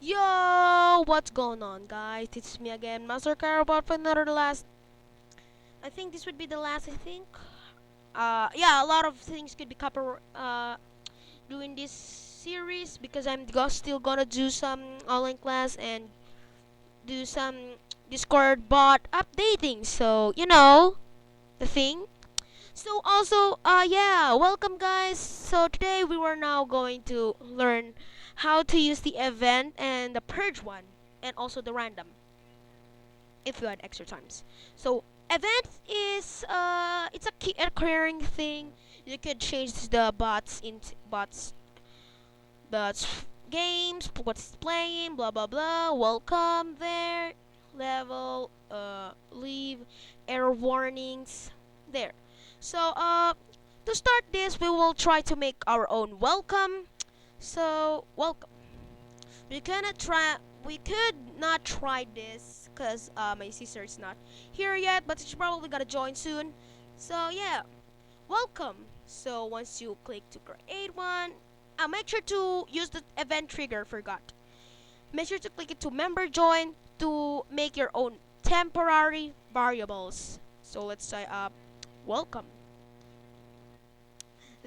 Yo, what's going on, guys? It's me again, MasterKairobot for another last. I think this would be the last. I think. Yeah, a lot of things could be covered. Doing this series because I'm still gonna do some online class and do some Discord bot updating. So the thing. So also, yeah, welcome guys. So today we were now going to learn how to use the event and the purge one, and also the random if you had extra times. So event is it's a key occurring thing. You could change the bots into bots games, what's playing, blah blah blah. Welcome there, level, leave, error warnings, there. So to start this, we will try to make our own welcome. So welcome. We cannot try. We could not try this because my sister is not here yet, but she's probably gonna join soon. So yeah, welcome. So once you click to create one, make sure to use the event trigger. Forgot. Make sure to click it to member join to make your own temporary variables. So let's try welcome.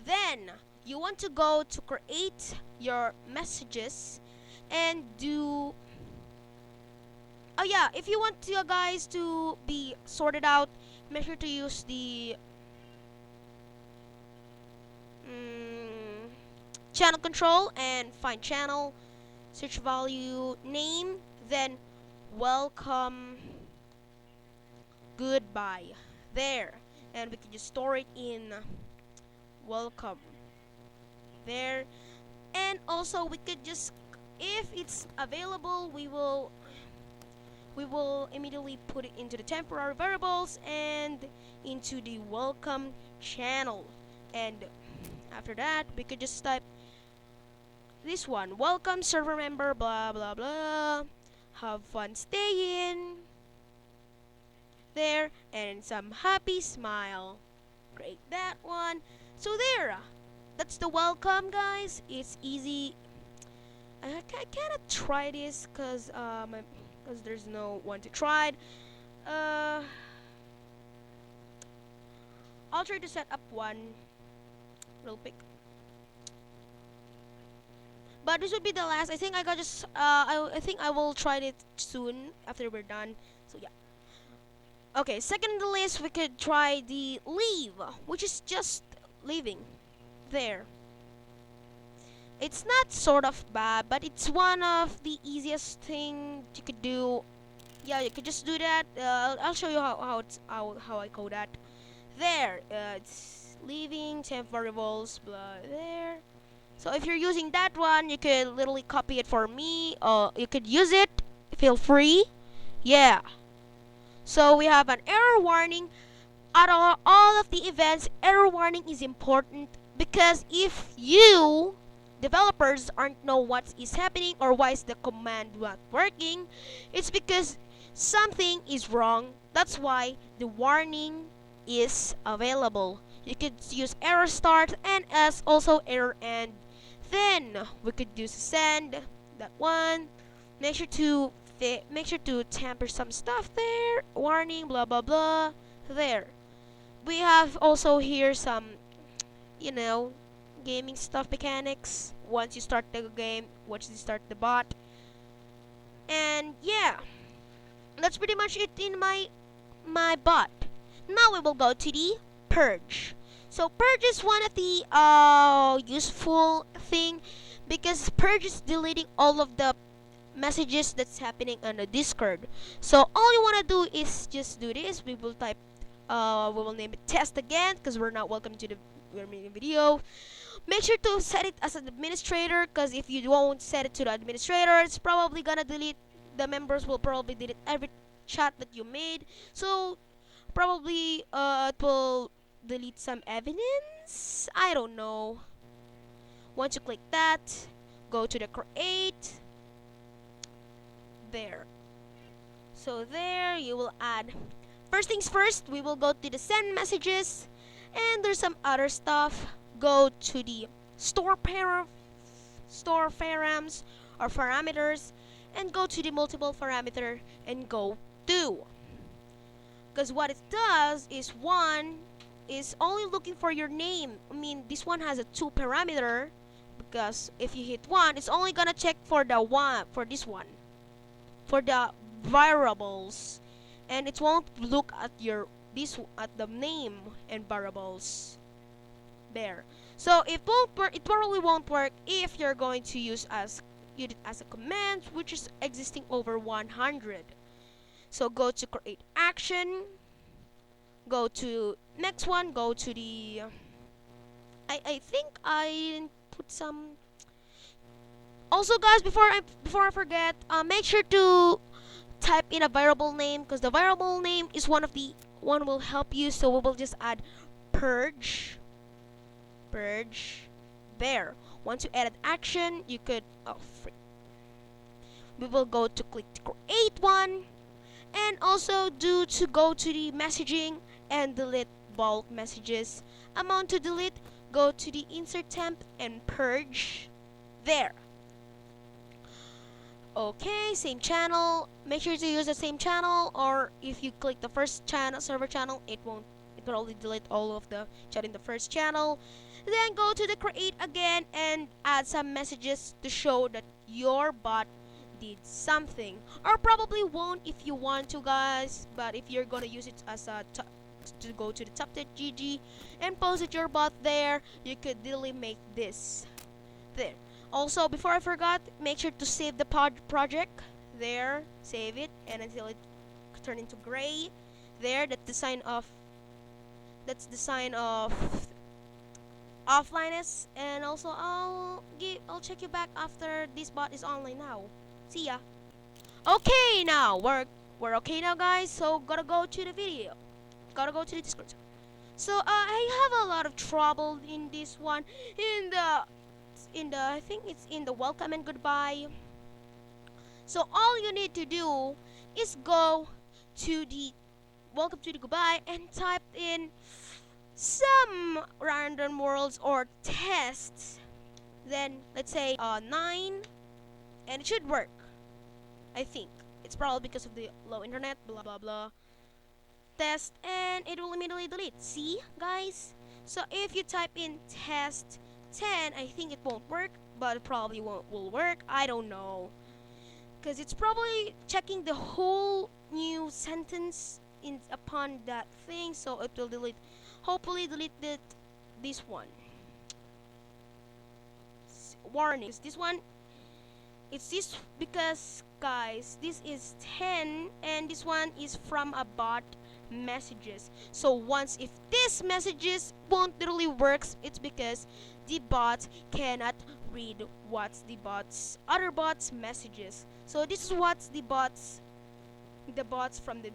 Then you want to go to create your messages and do. Oh yeah, if you want you guys to be sorted out, make sure to use the mm, channel control and find channel, search value, name, then welcome, goodbye. There. And we can just store it in welcome. There. And also we could just, if it's available, we will immediately put it into the temporary variables and into the welcome channel. And after that, we could just type this one: welcome server member, blah blah blah. Have fun staying. There, and some happy smile. Create that one. So there. That's the welcome, guys. It's easy. I cannot try this because there's no one to try it. Uh, I'll try to set up one real quick. But this would be the last. I think I got just. I think I will try it soon after we're done. So yeah. Okay, second on the list, we could try the leave, which is just leaving. There. It's not sort of bad, but it's one of the easiest thing you could do. Yeah, you could just do that. I'll show you how I code that. There, it's leaving temp variables, blah, there. So if you're using that one, you could literally copy it for me. You could use it. Feel free. Yeah. So we have an error warning. Out of all of the events, error warning is important because if you developers aren't know what is happening or why is the command not working, it's because something is wrong. That's why the warning is available. You could use error start and as also error end. Then we could use send that one. Make sure to tamper some stuff there. Warning, blah blah blah. There. We have also here some, you know, gaming stuff mechanics. Once you start the game, once you start the bot, and yeah, that's pretty much it in my bot. Now we will go to the purge. So purge is one of the useful thing because purge is deleting all of the messages that's happening on the Discord. So all you wanna do is just do this. We will type. We will name it test again because we're not welcome to the video. Make sure to set it as an administrator because if you won't set it to the administrator, it's probably gonna delete. The members will probably delete every chat that you made. So probably it will delete some evidence. I don't know. Once you click that, go to the create. There. So there you will add. First things first, we will go to the send messages, and there's some other stuff. Go to the store params or parameters, and go to the multiple parameter and go 2. Because what it does is one is only looking for your name. I mean, this one has a 2 parameter, because if you hit 1, it's only gonna check for the one, for this one, for the variables, and it won't look at your at the name and variables there. So it won't work. It probably won't work if you're going to use it as a command, which is existing over 100. So go to create action, go to next one, go to the I think I put some. Also, guys, before I forget, make sure to type in a variable name, because the variable name is one will help you. So we will just add purge there. Once you added action, you could we will go to click to create one, and also go to the messaging and delete bulk messages. Amount to delete, go to the insert temp and purge there. Okay, same channel. Make sure to use the same channel, or if you click the first channel, server channel, it will only delete all of the chat in the first channel. Then go to the create again and add some messages to show that your bot did something, or probably won't if you want to, guys. But if you're gonna use it as a to go to the top.gg and post it your bot there, you could really make this there. Also, before I forgot, make sure to save the project there. Save it, and until it turn into gray there. That's the sign of offlineness. And also, I'll check you back after this bot is online now. See ya. Okay, now we're okay now, guys. So gotta go to the video. Gotta go to the Discord. So I have a lot of trouble in this one. I think it's in the welcome and goodbye. So all you need to do is go to the welcome to the goodbye and type in some random worlds or tests. Then let's say 9, and it should work. I think it's probably because of the low internet, blah blah blah. Test, and it will immediately delete. See, guys? So if you type in test 10, I think it won't work, but it probably will work. I don't know, because it's probably checking the whole new sentence upon that thing, so it will delete. Hopefully delete this one. Warnings. This one. It's this because, guys, this is 10, and this one is from a bot messages. So once if this messages won't literally works, it's because the bot cannot read what's the other bots messages. So this is what's the bots from the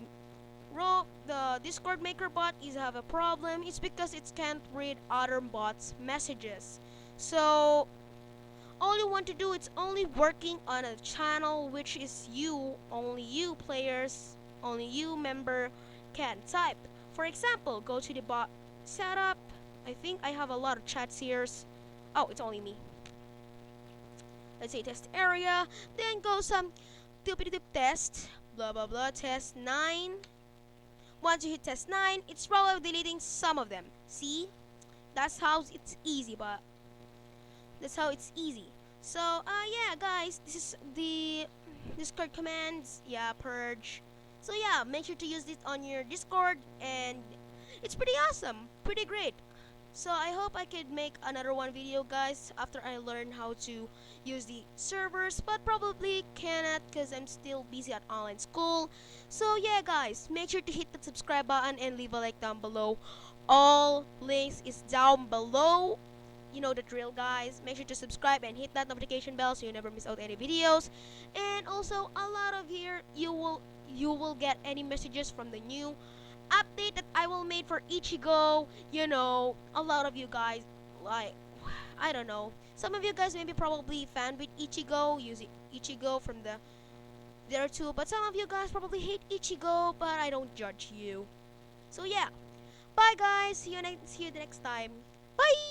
Discord maker bot is have a problem. It's because it can't read other bots messages. So all you want to do, it's only working on a channel which is only you players, only you member can type. For example, go to the bot setup. I think I have a lot of chats here. Oh, it's only me. Let's say test area, then go some test, blah blah blah, test 9. Once you hit test 9, it's probably deleting some of them. See? That's how it's easy, but that's how it's easy. So yeah, guys, this is the Discord commands. Yeah, purge. So yeah, make sure to use this on your Discord, and it's pretty awesome, pretty great. So I hope I could make another one video, guys, after I learn how to use the servers, but probably cannot because I'm still busy at online school. So yeah, guys, make sure to hit the subscribe button and leave a like down below. All links is down below. You know the drill, guys. Make sure to subscribe and hit that notification bell so you never miss out any videos. And also, a lot of here you will get any messages from the new update that I will make for Ichigo. You know, a lot of you guys, like, I don't know, some of you guys maybe probably fan with Ichigo, using Ichigo from there too, but some of you guys probably hate Ichigo, but I don't judge you. So yeah, bye guys, see you the next time. Bye.